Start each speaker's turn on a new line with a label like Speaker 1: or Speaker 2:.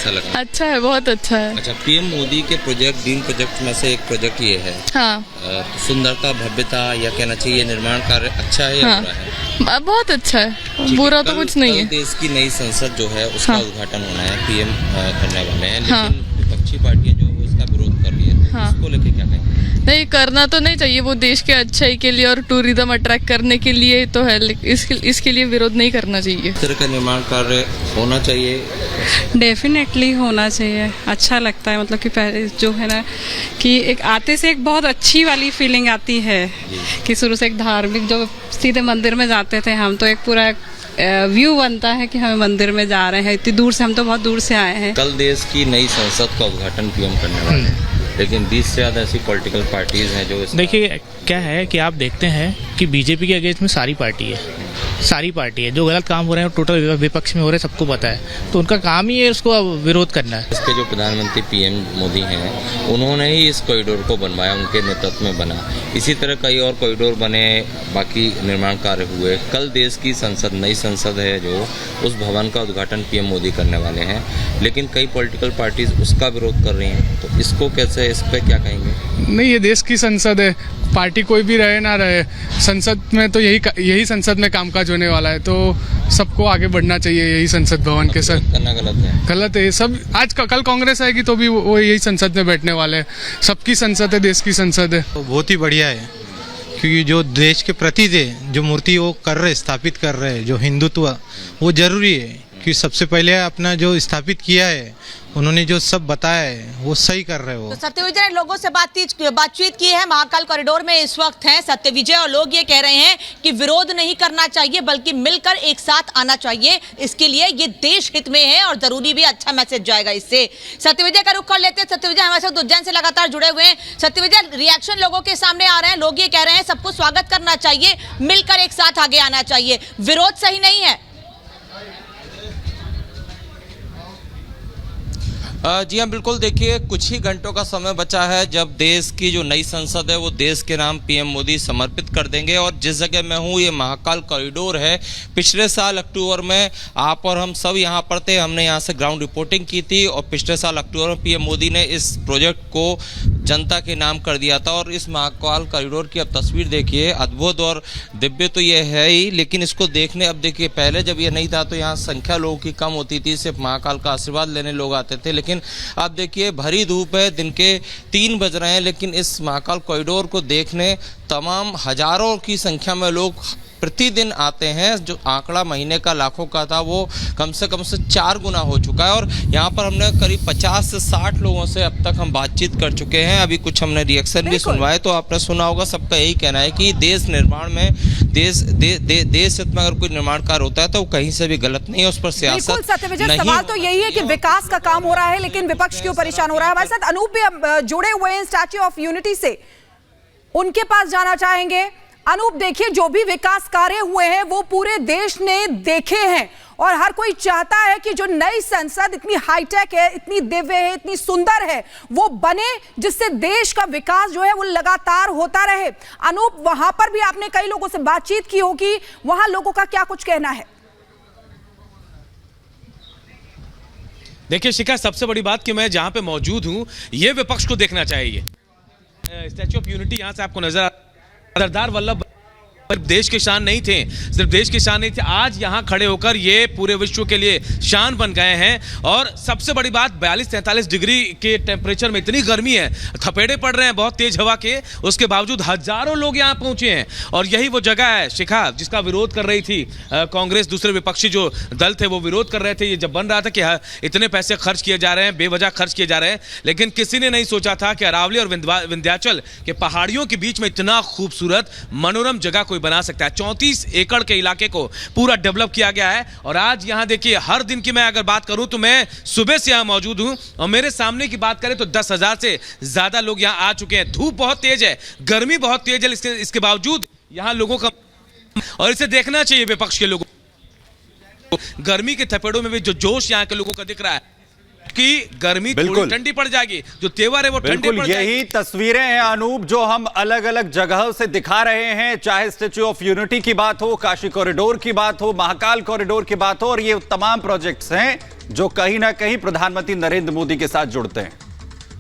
Speaker 1: कैसा लगा?
Speaker 2: अच्छा है, बहुत अच्छा है।
Speaker 1: अच्छा, पीएम मोदी के प्रोजेक्ट, ड्रीम प्रोजेक्ट में से एक प्रोजेक्ट ये है।
Speaker 2: हाँ
Speaker 1: सुंदरता, भव्यता, या कहना चाहिए निर्माण कार्य अच्छा है या
Speaker 2: हाँ
Speaker 1: बुरा है?
Speaker 2: बहुत अच्छा है, बुरा तो कुछ नहीं है।
Speaker 1: देश की नई संसद जो है उसका
Speaker 2: हाँ।
Speaker 1: उद्घाटन होना है, पीएम करने वाले हैं,
Speaker 2: हाँ।
Speaker 1: लेकिन विपक्षी पार्टियां जो है उसका विरोध कर रही है, तो
Speaker 2: हाँ।
Speaker 1: इसको लेके क्या कहेंगे?
Speaker 2: नहीं, करना तो नहीं चाहिए, वो देश के अच्छाई के लिए और टूरिज्म अट्रैक्ट करने के लिए तो है, लेकिन इसके लिए विरोध नहीं करना चाहिए।
Speaker 1: इस तरह का निर्माण कार्य होना चाहिए।
Speaker 3: डेफिनेटली होना चाहिए, अच्छा लगता है। मतलब कि पहले जो है ना कि एक आते से एक बहुत अच्छी वाली फीलिंग आती है कि शुरू से एक धार्मिक, जो सीधे मंदिर में जाते थे हम, तो एक पूरा व्यू बनता है कि हमें मंदिर में जा रहे हैं। इतनी दूर से, हम तो बहुत दूर से आए हैं।
Speaker 1: कल देश की नई संसद का उद्घाटन पीएम करने वाले हैं, लेकिन 20 से ज़्यादा ऐसी पॉलिटिकल पार्टीज हैं जो
Speaker 4: देखिए क्या है कि आप देखते हैं कि बीजेपी के अगेंस्ट में सारी पार्टी है, जो गलत काम हो रहे हैं टोटल विपक्ष में हो रहे हैं, सबको पता है। तो उनका काम ही है उसको विरोध करना है।
Speaker 1: इसके जो प्रधानमंत्री पीएम मोदी हैं, उन्होंने ही इस कॉरिडोर को बनवाया, उनके नेतृत्व में बना। इसी तरह कई और कॉरिडोर बने, बाकी निर्माण कार्य हुए। कल देश की संसद, नई संसद है जो, उस भवन का उद्घाटन पीएम मोदी करने वाले हैं, लेकिन कई पॉलिटिकल पार्टीज उसका विरोध कर रही हैं। तो इसको कैसे, इस पर क्या कहेंगे?
Speaker 5: नहीं, ये देश की संसद है, पार्टी कोई भी रहे ना रहे, संसद में तो यही संसद में कामकाज होने वाला है, तो सबको आगे बढ़ना चाहिए यही संसद भवन के सर।
Speaker 1: करना गलत है?
Speaker 5: गलत है सब। आज कल कांग्रेस आएगी तो भी वो यही संसद में बैठने वाले हैं। सबकी संसद है, देश की संसद है।
Speaker 6: तो बहुत ही बढ़िया है, क्योंकि जो देश के प्रति जो मूर्ति वो कर रहे, स्थापित कर रहे हैं, जो हिंदुत्व, वो जरूरी है। कि सबसे पहले अपना जो स्थापित किया है, उन्होंने जो सब बताया है वो सही कर रहे हो।
Speaker 7: तो सत्यविजय ने लोगों से बातचीत की है। महाकाल कॉरिडोर में इस वक्त हैं सत्यविजय, और लोग ये कह रहे हैं कि विरोध नहीं करना चाहिए बल्कि मिलकर एक साथ आना चाहिए। इसके लिए ये देश हित में है और जरूरी भी, अच्छा मैसेज जाएगा इससे। सत्यविजय का रुख कर लेते हैं। सत्यविजय हमारे साथ उज्जैन से लगातार जुड़े हुए हैं। सत्यविजय, रिएक्शन लोगों के सामने आ रहे हैं, लोग ये कह रहे हैं सबको स्वागत करना चाहिए, मिलकर एक साथ आगे आना चाहिए, विरोध सही नहीं है।
Speaker 1: जी हाँ, बिल्कुल। देखिए, कुछ ही घंटों का समय बचा है जब देश की जो नई संसद है वो देश के नाम पीएम मोदी समर्पित कर देंगे। और जिस जगह मैं हूँ, ये महाकाल कॉरिडोर है। पिछले साल अक्टूबर में आप और हम सब यहाँ पर थे, हमने यहाँ से ग्राउंड रिपोर्टिंग की थी, और पिछले साल अक्टूबर में पीएम मोदी ने इस प्रोजेक्ट को जनता के नाम कर दिया था। और इस महाकाल कॉरिडोर की अब तस्वीर देखिए, अद्भुत और दिव्य तो ये है ही, लेकिन इसको देखने, अब देखिए, पहले जब ये नहीं था तो यहाँ संख्या लोगों की कम होती थी, सिर्फ महाकाल का आशीर्वाद लेने लोग आते थे। लेकिन आप देखिए, भरी धूप है, दिन के 3 बज रहे हैं, लेकिन इस महाकाल कॉरिडोर को देखने तमाम हजारों की संख्या में लोग प्रतिदिन आते हैं। जो आंकड़ा महीने का लाखों का था, वो कम से 4 गुना हो चुका है। और यहाँ पर हमने करीब 50 से 60 लोगों से अब तक हम बातचीत कर चुके हैं। अभी कुछ हमने रिएक्शन भी सुनवाए, तो आपने सुना होगा, सबका यही कहना है कि देश निर्माण में, देश हित में अगर कोई निर्माण कार्य होता है तो वो कहीं से भी गलत नहीं है, उस पर सियासत नहीं।
Speaker 7: सवाल तो यही है कि विकास का काम हो रहा है, लेकिन विपक्ष क्यों परेशान हो रहा है। हमारे साथ अनूप भी जुड़े हुए हैं स्टैच्यू ऑफ यूनिटी से, उनके पास जाना चाहेंगे। अनूप, देखिए, जो भी विकास कार्य हुए हैं वो पूरे देश ने देखे हैं, और हर कोई चाहता है कि जो नई संसद इतनी हाईटेक है, इतनी दिव्य है, इतनी सुंदर है, वो बने, जिससे देश का विकास जो है वो लगातार होता रहे। अनूप, वहां पर भी आपने कई लोगों से बातचीत की होगी, वहां लोगों का क्या कुछ कहना है?
Speaker 8: देखिए शिखा, सबसे बड़ी बात कि मैं जहां पे मौजूद हूं, ये विपक्ष को देखना चाहिए। स्टैच्यू ऑफ यूनिटी यहां से आपको नजर सरदार वल्लभ देश के शान नहीं थे, सिर्फ देश के शान नहीं थे, आज यहाँ खड़े होकर ये पूरे विश्व के लिए शान बन गए हैं। और सबसे बड़ी बात, 42-43 डिग्री के टेम्परेचर में इतनी गर्मी है, थपेड़े पड़ रहे हैं बहुत तेज हवा के, उसके बावजूद हजारों लोग यहाँ पहुंचे हैं। और यही वो जगह है शिखा, जिसका विरोध कर रही थी कांग्रेस, दूसरे विपक्षी जो दल थे वो विरोध कर रहे थे। ये जब बन रहा था कि इतने पैसे खर्च किए जा रहे हैं, बेवजह खर्च किए जा रहे हैं, लेकिन किसी ने नहीं सोचा था कि अरावली और विंध्याचल के पहाड़ियों के बीच में इतना खूबसूरत मनोरम जगह कोई बना सकता है। 34 एकड़ के इलाके को पूरा डेवलप किया गया है। और आज यहां देखिए, हर दिन की मैं अगर बात करूं तो मैं सुबह से यहां मौजूद हूं, और मेरे सामने की बात करें तो 10,000 से ज्यादा लोग यहां आ चुके हैं। धूप बहुत तेज है, गर्मी बहुत तेज है, इसके बावजूद यहां लोगों का, और इसे देखना चाहिए विपक्ष के लोगों, गर्मी के थपेड़ों में भी जो जोश यहां के लोगों का दिख रहा है, की गर्मी थोड़ी
Speaker 9: बिल्कुल।
Speaker 8: ठंडी पड़ जाएगी, जो तेवर है वो ठंडे
Speaker 9: बिल्कुल
Speaker 8: पड़ जाएगी।
Speaker 9: यही तस्वीरें हैं अनूप जो हम अलग अलग जगहों से दिखा रहे हैं, चाहे स्टैच्यू ऑफ यूनिटी की बात हो, काशी कॉरिडोर की बात हो, महाकाल कॉरिडोर की बात हो, और ये तमाम प्रोजेक्ट्स हैं जो कहीं ना कहीं प्रधानमंत्री नरेंद्र मोदी के साथ जुड़ते हैं।